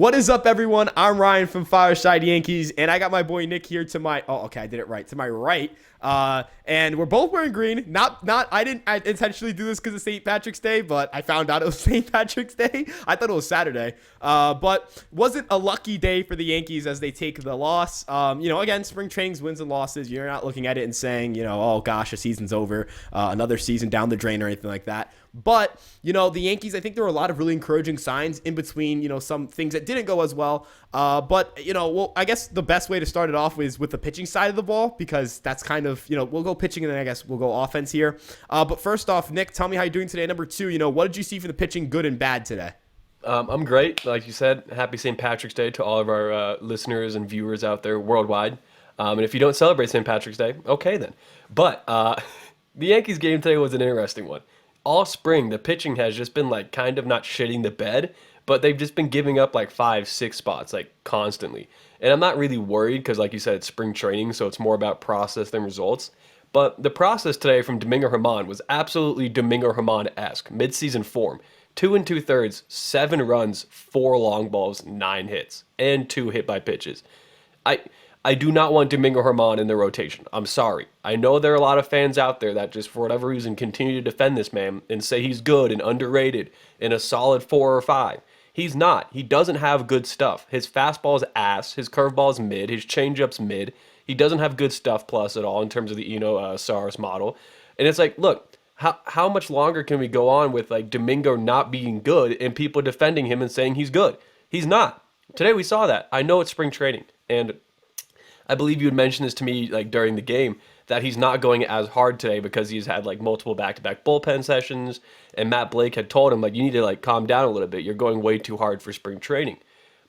What is up, everyone? I'm Ryan from Fireside Yankees, and I got my boy Nick here to my I did it right, to my right. And we're both wearing green. I didn't intentionally do this because of St. Patrick's Day, but I found out it was St. Patrick's Day. I thought it was Saturday. But wasn't a lucky day for the Yankees as they take the loss. Again, spring training's wins and losses. You're not looking at it and saying, oh gosh, a season's over, another season down the drain or anything like that. But, the Yankees, I think there were a lot of really encouraging signs in between, some things that didn't go as well. I guess the best way to start it off is with the pitching side of the ball, because that's kind of, we'll go pitching and then I guess we'll go offense here. But first off, Nick, tell me how you're doing today. Number two, what did you see from the pitching, good and bad today? I'm great. Like you said, happy St. Patrick's Day to all of our listeners and viewers out there worldwide. And if you don't celebrate St. Patrick's Day, okay then. But the Yankees game today was an interesting one. All spring, the pitching has just been kind of not shitting the bed, but they've just been giving up 5-6 spots constantly. And I'm not really worried because, like you said, it's spring training, so it's more about process than results. But the process today from Domingo Germán was absolutely Domingo Germán-esque, midseason form. 2 2/3, 7 runs, 4 long balls, 9 hits, and 2 hit by pitches. I do not want Domingo Germán in the rotation. I'm sorry. I know there are a lot of fans out there that just for whatever reason continue to defend this man and say he's good and underrated and a solid 4 or 5. He's not. He doesn't have good stuff. His fastball is ass. His curveball is mid. His changeup's mid. He doesn't have good stuff plus at all in terms of the SARS model. And it's look, how much longer can we go on with Domingo not being good and people defending him and saying he's good? He's not. Today we saw that. I know it's spring training, and I believe you had mentioned this to me during the game that he's not going as hard today because he's had multiple back-to-back bullpen sessions, and Matt Blake had told him you need to calm down a little bit. You're going way too hard for spring training.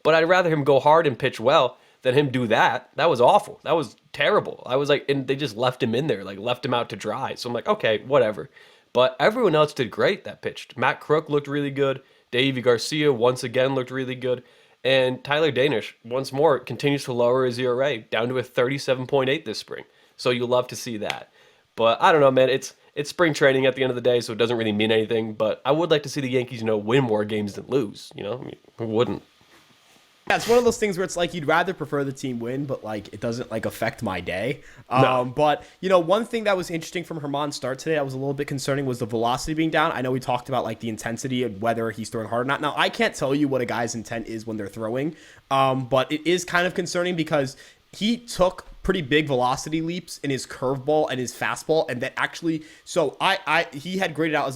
But I'd rather him go hard and pitch well than him do that. That was awful. That was terrible. I was and they just left him in there, left him out to dry. So I'm okay, whatever. But everyone else did great that pitched. Matt Crook looked really good. Davey Garcia once again looked really good. And Tyler Danish, once more, continues to lower his ERA down to a 37.8 this spring. So you'll love to see that. But I don't know, man. It's spring training at the end of the day, so it doesn't really mean anything. But I would like to see the Yankees, win more games than lose. Who wouldn't? Yeah, it's one of those things where it's you'd rather prefer the team win, but it doesn't affect my day. No. But one thing that was interesting from Germán's start today that was a little bit concerning was the velocity being down. I know we talked about the intensity and whether he's throwing hard or not. Now, I can't tell you what a guy's intent is when they're throwing, but it is kind of concerning because he took pretty big velocity leaps in his curveball and his fastball, and that actually, so he had graded out as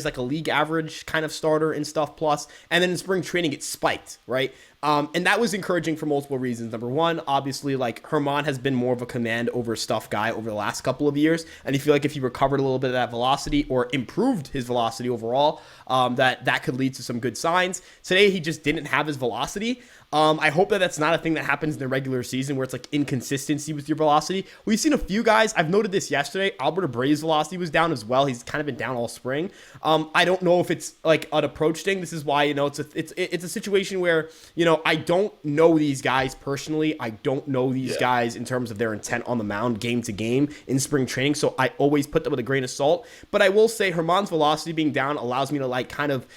a league average kind of starter and stuff plus, and then in spring training it spiked, right? And that was encouraging for multiple reasons. Number one, obviously, Germán has been more of a command over stuff guy over the last couple of years, and you feel if he recovered a little bit of that velocity or improved his velocity overall, that could lead to some good signs. Today, he just didn't have his velocity. I hope that that's not a thing that happens in the regular season where it's inconsistency with your velocity. We've seen a few guys. I've noted this yesterday. Albert Abreu's velocity was down as well. He's kind of been down all spring. I don't know if it's an approach thing. This is why it's a situation where I don't know these guys personally. I don't know these guys in terms of their intent on the mound game to game in spring training. So I always put them with a grain of salt. But I will say Germán's velocity being down allows me to kind of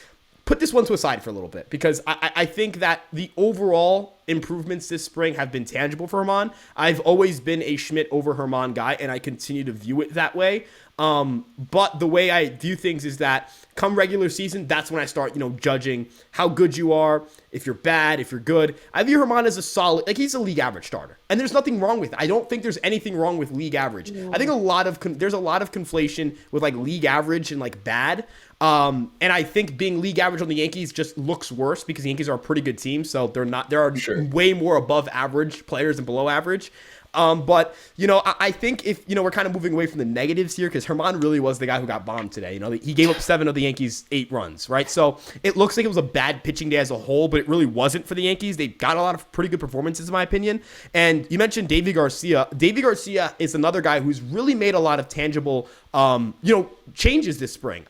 put this one to a side for a little bit, because I think that the overall improvements this spring have been tangible for Germán. I've always been a Schmidt over Germán guy, and I continue to view it that way. But the way I view things is that come regular season, that's when I start, judging how good you are, if you're bad, if you're good. I view Germán as a solid, he's a league average starter, and there's nothing wrong with it. I don't think there's anything wrong with league average. I think there's a lot of conflation with league average and bad. And I think being league average on the Yankees just looks worse because the Yankees are a pretty good team. So there are way more above average players than below average. But I think if, we're kind of moving away from the negatives here, because Germán really was the guy who got bombed today. He gave up 7 of the Yankees' 8 runs, right? So it looks like it was a bad pitching day as a whole, but it really wasn't for the Yankees. They got a lot of pretty good performances, in my opinion. And you mentioned Davey Garcia. Davey Garcia is another guy who's really made a lot of tangible, changes this spring.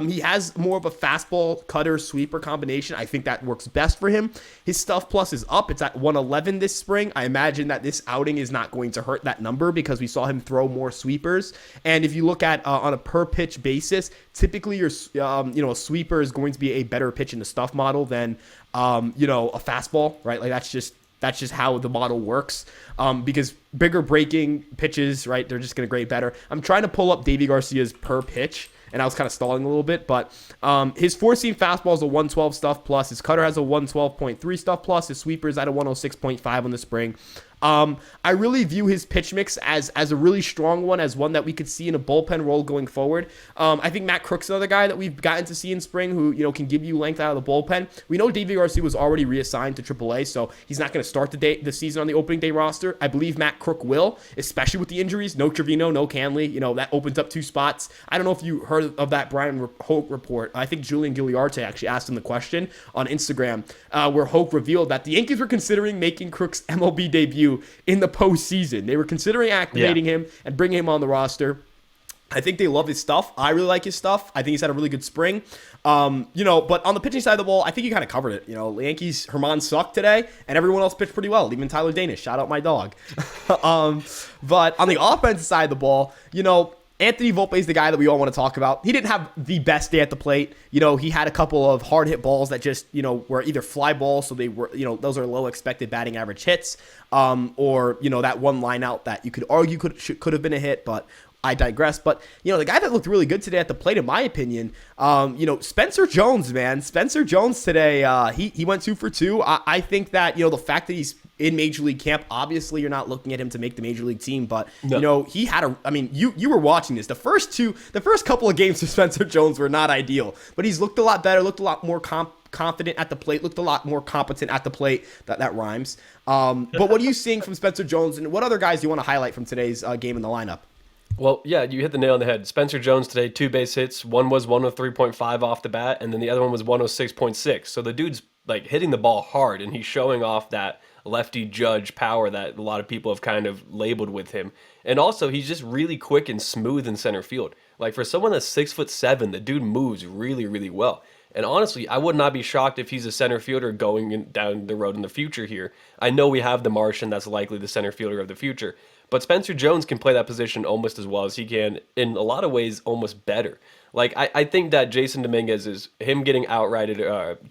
He has more of a fastball cutter sweeper combination. I think that works best for him. His stuff plus is up. It's at 111 this spring. I imagine that this outing is not not going to hurt that number because we saw him throw more sweepers. And if you look at on a per pitch basis, typically your a sweeper is going to be a better pitch in the stuff model than a fastball, right? Like that's just how the model works, because bigger breaking pitches, right, they're just going to grade better. I'm trying to pull up Davey Garcia's per pitch, and I was kind of stalling a little bit, but his four-seam fastball is a 112 stuff plus. His cutter has a 112.3 stuff plus. His sweeper is at a 106.5 on the spring. I really view his pitch mix as a really strong one, as one that we could see in a bullpen role going forward. I think Matt Crook's another guy that we've gotten to see in spring who, can give you length out of the bullpen. We know Davey Garcia was already reassigned to AAA, so he's not going to start the season on the opening day roster. I believe Matt Crook will, especially with the injuries. No Trevino, no Canley. That opens up 2 spots. I don't know if you heard of that Brian Hoke report. I think Julian Giliarte actually asked him the question on Instagram, where Hoke revealed that the Yankees were considering making Crook's MLB debut in the postseason. They were considering activating him and bringing him on the roster. I think they love his stuff. I really like his stuff. I think he's had a really good spring. But on the pitching side of the ball, I think you kind of covered it. The Yankees, Herman sucked today, and everyone else pitched pretty well, even Tyler Danish. Shout out my dog. But on the offensive side of the ball, Anthony Volpe is the guy that we all want to talk about. He didn't have the best day at the plate. He had a couple of hard hit balls that just, were either fly balls, so they were, those are low expected batting average hits, or, that one line out that you could argue could have been a hit, but I digress. But, the guy that looked really good today at the plate, in my opinion, Spencer Jones, man. Spencer Jones today, he went 2 for 2. I think that, the fact that he's in Major League camp, obviously you're not looking at him to make the Major League team, but, he had you were watching this. The first couple of games for Spencer Jones were not ideal, but he's looked a lot better, looked a lot more confident at the plate, looked a lot more competent at the plate. That rhymes. But what are you seeing from Spencer Jones, and what other guys do you want to highlight from today's game in the lineup? Well, yeah, you hit the nail on the head. Spencer Jones today, 2 base hits. One was 103.5 off the bat, and then the other one was 106.6. So the dude's like hitting the ball hard, and he's showing off that lefty judge power that a lot of people have kind of labeled with him. And also, he's just really quick and smooth in center field. Like for someone that's 6'7", the dude moves really, really well. And honestly, I would not be shocked if he's a center fielder going down the road in the future here. I know we have the Martian that's likely the center fielder of the future, but Spencer Jones can play that position almost as well as he can, in a lot of ways, almost better. Like, I think that Jason Dominguez is him getting outrighted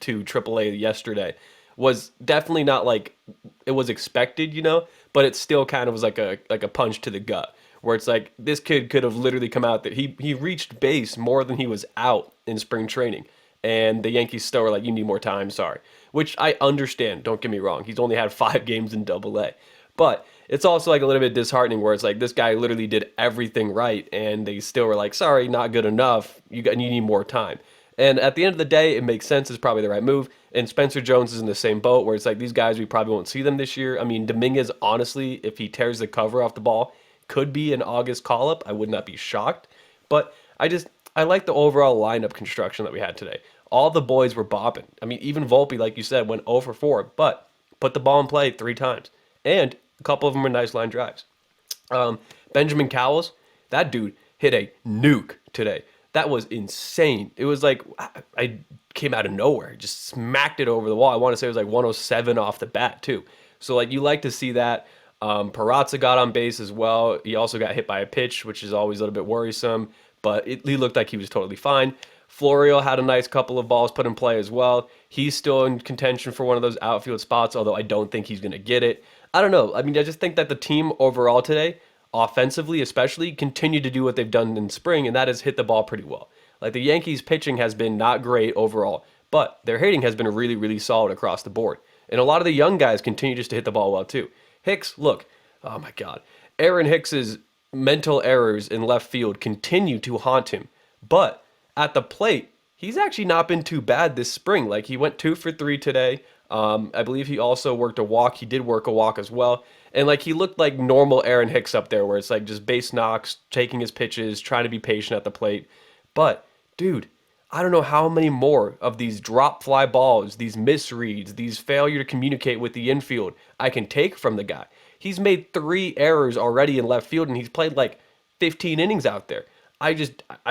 to AAA yesterday was definitely not like it was expected, but it still kind of was like a punch to the gut, where it's like this kid could have literally come out that he reached base more than he was out in spring training. And the Yankees still were like, you need more time, sorry. Which I understand, don't get me wrong. He's only had 5 games in AA. But it's also like a little bit disheartening where it's like this guy literally did everything right and they still were like, sorry, not good enough. You need more time. And at the end of the day, it makes sense. It's probably the right move. And Spencer Jones is in the same boat where it's like these guys, we probably won't see them this year. I mean, Dominguez, honestly, if he tears the cover off the ball, could be an August call-up. I would not be shocked. But I like the overall lineup construction that we had today. All the boys were bopping. I mean, even Volpe, like you said, went 0 for 4, but put the ball in play 3 times. And a couple of them were nice line drives. Benjamin Cowles, that dude hit a nuke today. That was insane. It was like, I came out of nowhere. Just smacked it over the wall. I want to say it was like 107 off the bat, too. So, like, you like to see that. Peraza got on base as well. He also got hit by a pitch, which is always a little bit worrisome. But he looked like he was totally fine. Florio had a nice couple of balls put in play as well. He's still in contention for one of those outfield spots, although I don't think he's going to get it. I don't know. I mean, I just think that the team overall today, offensively especially, continued to do what they've done in spring, and that is hit the ball pretty well. Like the Yankees pitching has been not great overall, but their hitting has been really, really solid across the board. And a lot of the young guys continue just to hit the ball well too. Hicks, look, oh my God. Aaron Hicks's mental errors in left field continue to haunt him, but at the plate, he's actually not been too bad this spring. Like, he went 2 for 3 today. I believe he also worked a walk. He did work a walk as well. And, like, he looked like normal Aaron Hicks up there, where it's, like, just base knocks, taking his pitches, trying to be patient at the plate. But, dude, I don't know how many more of these drop fly balls, these misreads, these failure to communicate with the infield I can take from the guy. He's made 3 errors already in left field, and he's played, like, 15 innings out there. I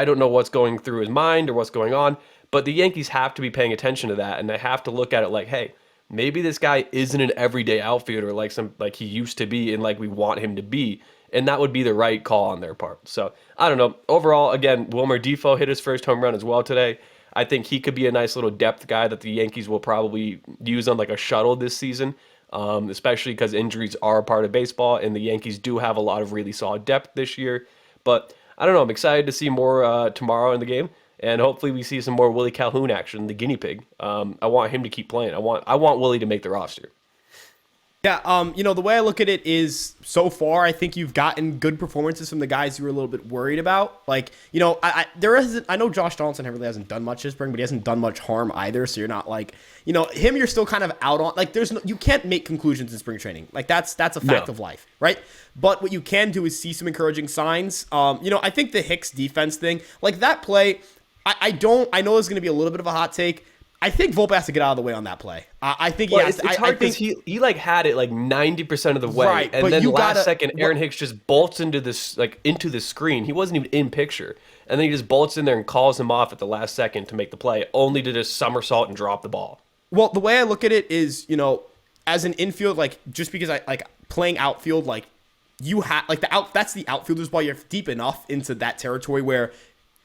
don't know what's going through his mind or what's going on, but the Yankees have to be paying attention to that, and they have to look at it like, hey, maybe this guy isn't an everyday outfielder like he used to be and like we want him to be. And that would be the right call on their part. So I don't know. Overall, again, Wilmer Difo hit his first home run as well today. I think he could be a nice little depth guy that the Yankees will probably use on like a shuttle this season, especially because injuries are a part of baseball, and the Yankees do have a lot of really solid depth this year. But I don't know. I'm excited to see more tomorrow in the game, and hopefully we see some more Willie Calhoun action, the guinea pig. I want him to keep playing. I want Willie to make the roster. Yeah, the way I look at it is so far, I think you've gotten good performances from the guys you were a little bit worried about. Like, I know Josh Donaldson really hasn't done much this spring, but he hasn't done much harm either. So you're not like, him, you're still kind of out on. Like, you can't make conclusions in spring training. Like, that's a fact of life, right? But what you can do is see some encouraging signs. I think the Hicks defense thing, like that play, I know it's going to be a little bit of a hot take. I think Volpe has to get out of the way on that play. I think he has to. It's hard because he had it like 90% of the way, right, and then last second, Aaron Hicks just bolts into the screen. He wasn't even in picture, and then he just bolts in there and calls him off at the last second to make the play, only to just somersault and drop the ball. Well, the way I look at it is, as an infield, like just because I like playing outfield, like you have like that's the outfielder's ball. You're deep enough into that territory where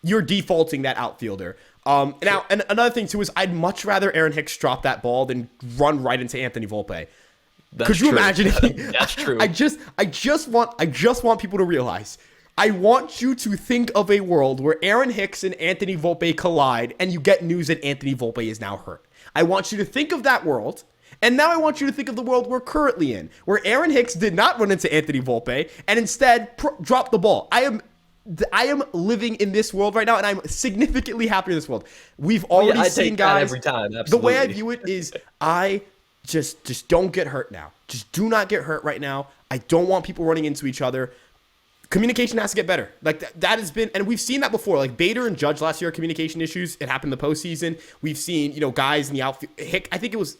you're defaulting that outfielder. Now, and another thing too is I'd much rather Aaron Hicks drop that ball than run right into Anthony Volpe. Could you imagine? That's true. I just want people to realize. I want you to think of a world where Aaron Hicks and Anthony Volpe collide, and you get news that Anthony Volpe is now hurt. I want you to think of that world. And now I want you to think of the world we're currently in, where Aaron Hicks did not run into Anthony Volpe and instead dropped the ball. I am living in this world right now, and I'm significantly happier in this world. We've already seen guys every time. Absolutely. The way I view it is, I just don't get hurt now. Just do not get hurt right now. I don't want people running into each other. Communication has to get better. Like that has been, and we've seen that before. Like Bader and Judge last year, communication issues. It happened in the postseason. We've seen, guys in the outfield.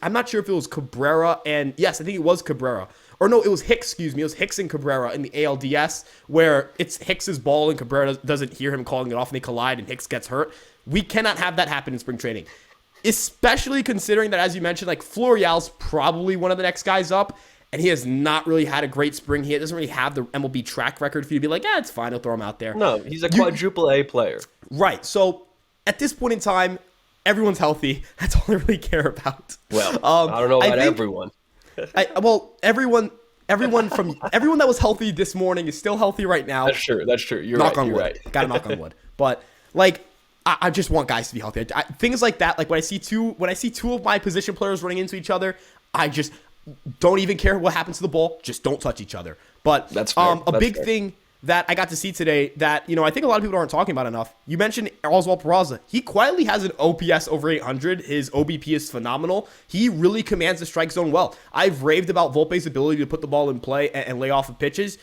I'm not sure if it was Cabrera and yes, I think it was Cabrera. Or no, it was Hicks, excuse me. It was Hicks and Cabrera in the ALDS where it's Hicks's ball and Cabrera doesn't hear him calling it off and they collide and Hicks gets hurt. We cannot have that happen in spring training. Especially considering that, as you mentioned, like Florial's probably one of the next guys up. And he has not really had a great spring. He doesn't really have the MLB track record for you to be like, it's fine, I'll throw him out there. No, he's a quadruple A player. Right. So at this point in time, everyone's healthy. That's all I really care about. Well, I don't know about everyone. Everyone that was healthy this morning is still healthy right now. That's true. You're knock right. on You're wood. right. Gotta knock on wood. But I just want guys to be healthy. Things like that, like when I see two of my position players running into each other, I just don't even care what happens to the ball. Just don't touch each other. But that's fair. A big thing that I got to see today that, I think a lot of people aren't talking about enough. You mentioned Oswald Peraza. He quietly has an OPS over 800. His OBP is phenomenal. He really commands the strike zone well. I've raved about Volpe's ability to put the ball in play and lay off of pitches.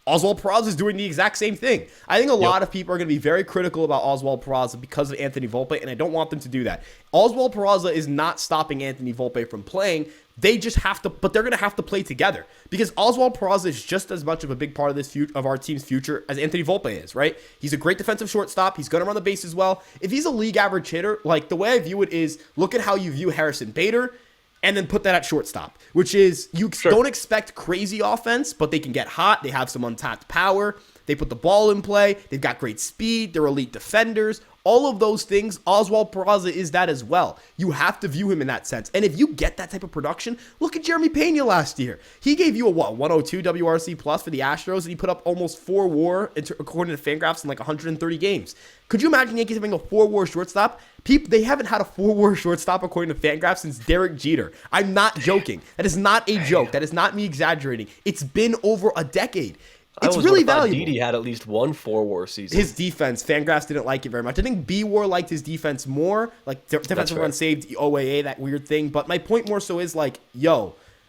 Oswald Peraza is doing the exact same thing. I think a lot of people are going to be very critical about Oswald Peraza because of Anthony Volpe, and I don't want them to do that. Oswald Peraza is not stopping Anthony Volpe from playing. They just have to, but they're going to have to play together because Oswald Peraza is just as much of a big part of of our team's future as Anthony Volpe is, right? He's a great defensive shortstop. He's going to run the bases well. If he's a league average hitter, like the way I view it is look at how you view Harrison Bader and then put that at shortstop, which is you don't expect crazy offense, but they can get hot. They have some untapped power. They put the ball in play. They've got great speed. They're elite defenders. All of those things, Oswald Peraza is that as well. You have to view him in that sense. And if you get that type of production, look at Jeremy Pena last year. He gave you a 102 WRC plus for the Astros, and he put up almost 4 WAR according to Fangraphs in like 130 games. Could you imagine Yankees having a 4 WAR shortstop? They haven't had a 4 WAR shortstop according to Fangraphs since Derek Jeter. I'm not joking. That is not a joke. That is not me exaggerating. It's been over a decade. It's really valuable. Didi had at least one 4 WAR season. His defense, Fangraphs didn't like it very much. I think B WAR liked his defense more, like defensive run saved, OAA, that weird thing. But my point more so is like,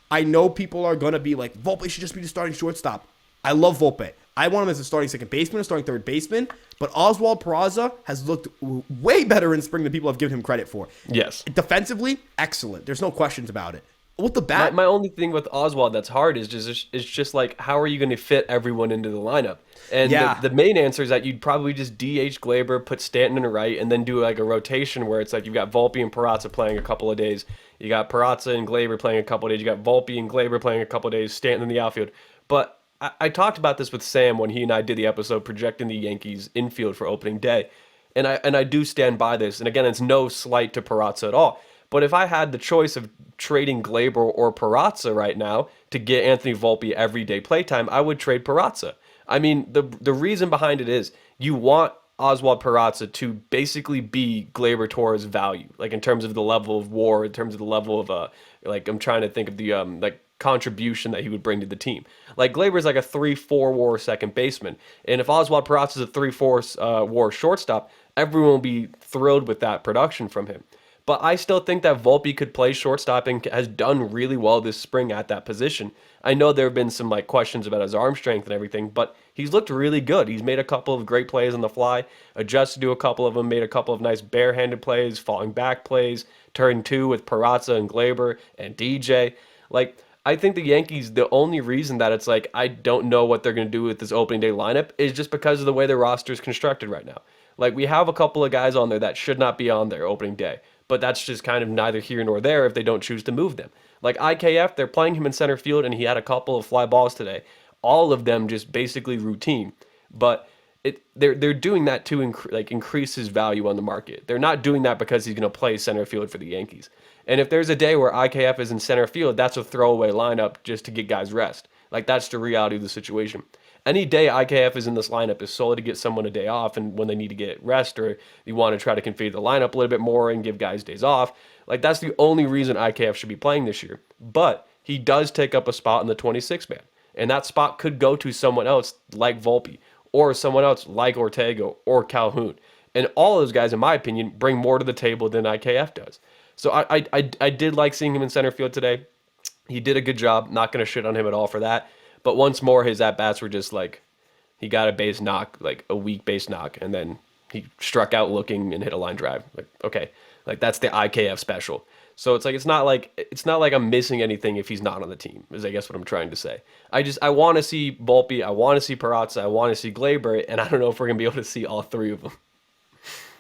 I know people are gonna be like, Volpe should just be the starting shortstop. I love Volpe. I want him as a starting second baseman, a starting third baseman. But Oswald Peraza has looked way better in spring than people have given him credit for. Yes. Defensively, excellent. There's no questions about it. with the My, bat. my only thing with Oswald that's hard is just like how are you going to fit everyone into the lineup? And the, Yeah. the main answer is that you'd probably just DH Glaber, put Stanton in the right, and then do like a rotation where it's like you've got Volpe and Peraza playing a couple of days. You got Peraza and Glaber playing a couple of days. You got Volpe and Glaber playing a couple of days. Stanton in the outfield. But I talked about this with Sam when he and I did the episode projecting the Yankees infield for opening day, and I do stand by this. And again, it's no slight to Peraza at all. But if I had the choice of trading Glaber or Peraza right now to get Anthony Volpe everyday playtime, I would trade Peraza. I mean, the reason behind it is you want Oswald Peraza to basically be Glaber Torres' value, like in terms of the level of WAR, in terms of the level of like I'm trying to think of the like contribution that he would bring to the team. Like Glaber's like a 3-4 WAR second baseman, and if Oswald Peraza is a 3-4 WAR shortstop, everyone will be thrilled with that production from him. But I still think that Volpe could play shortstop and has done really well this spring at that position. I know there have been some like questions about his arm strength and everything, but he's looked really good. He's made a couple of great plays on the fly, adjusted to a couple of them, made a couple of nice barehanded plays, falling back plays, turn two with Peraza and Glaber and DJ. Like, I think the Yankees, the only reason that it's like I don't know what they're going to do with this opening day lineup is just because of the way their roster is constructed right now. Like, we have a couple of guys on there that should not be on there opening day, but that's just kind of neither here nor there if they don't choose to move them. Like IKF, they're playing him in center field, and he had a couple of fly balls today. All of them just basically routine, but they're doing that to increase his value on the market. They're not doing that because he's going to play center field for the Yankees. And if there's a day where IKF is in center field, that's a throwaway lineup just to get guys rest. Like that's the reality of the situation. Any day IKF is in this lineup is solely to get someone a day off, and when they need to get rest or you want to try to configure the lineup a little bit more and give guys days off, like that's the only reason IKF should be playing this year. But he does take up a spot in the 26 man, and that spot could go to someone else like Volpe or someone else like Ortega or Calhoun. And all those guys, in my opinion, bring more to the table than IKF does. So I did like seeing him in center field today. He did a good job. Not going to shit on him at all for that. But once more, his at-bats were just like, he got a base knock, like a weak base knock, and then he struck out looking and hit a line drive. Like, okay, like that's the IKF special. So it's not like I'm missing anything if he's not on the team, is I guess what I'm trying to say. I want to see Volpe, I want to see Peraza, I want to see Glaber, and I don't know if we're going to be able to see all three of them.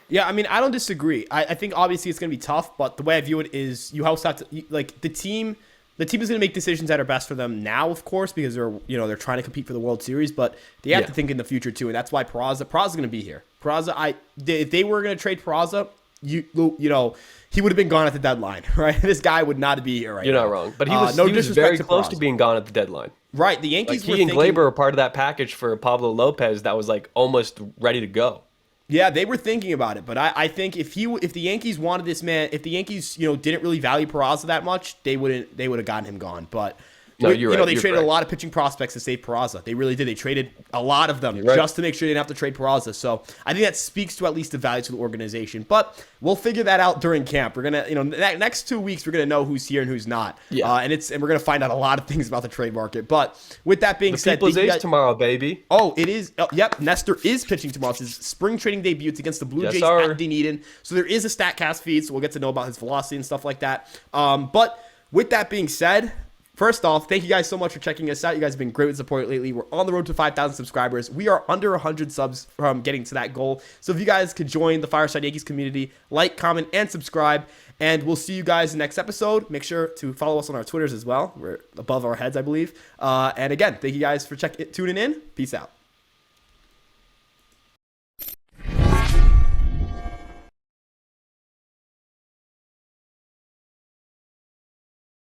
Yeah, I mean, I don't disagree. I think obviously it's going to be tough, but the way I view it is you also have to, like, the team is going to make decisions that are best for them now, of course, because they're trying to compete for the World Series, but they have to think in the future too, and that's why Peraza's going to be here. If they were going to trade Peraza, he would have been gone at the deadline, right? This guy would not be here right now. You're not wrong, but he was very close to being gone at the deadline. Right, the Yankees like he and Glaber were part of that package for Pablo Lopez that was like almost ready to go. Yeah, they were thinking about it, but I think if the Yankees wanted this man, if the Yankees didn't really value Peraza that much, they would have gotten him gone. But no, you're right. They traded a lot of pitching prospects to save Peraza. They really did. They traded a lot of them just to make sure they didn't have to trade Peraza. So I think that speaks to at least the value to the organization. But we'll figure that out during camp. We're gonna, next 2 weeks we're gonna know who's here and who's not. Yeah. And we're gonna find out a lot of things about the trade market. But with that being said, People's Ace tomorrow, baby. Oh, it is. Oh, yep, Nestor is pitching tomorrow. It's his spring training debut. It's against the Blue Jays at Dunedin. So there is a StatCast feed, so we'll get to know about his velocity and stuff like that. But with that being said, first off, thank you guys so much for checking us out. You guys have been great with support lately. We're on the road to 5,000 subscribers. We are under 100 subs from getting to that goal. So if you guys could join the Fireside Yankees community, like, comment, and subscribe. And we'll see you guys in the next episode. Make sure to follow us on our Twitters as well. We're above our heads, I believe. And again, thank you guys for tuning in. Peace out.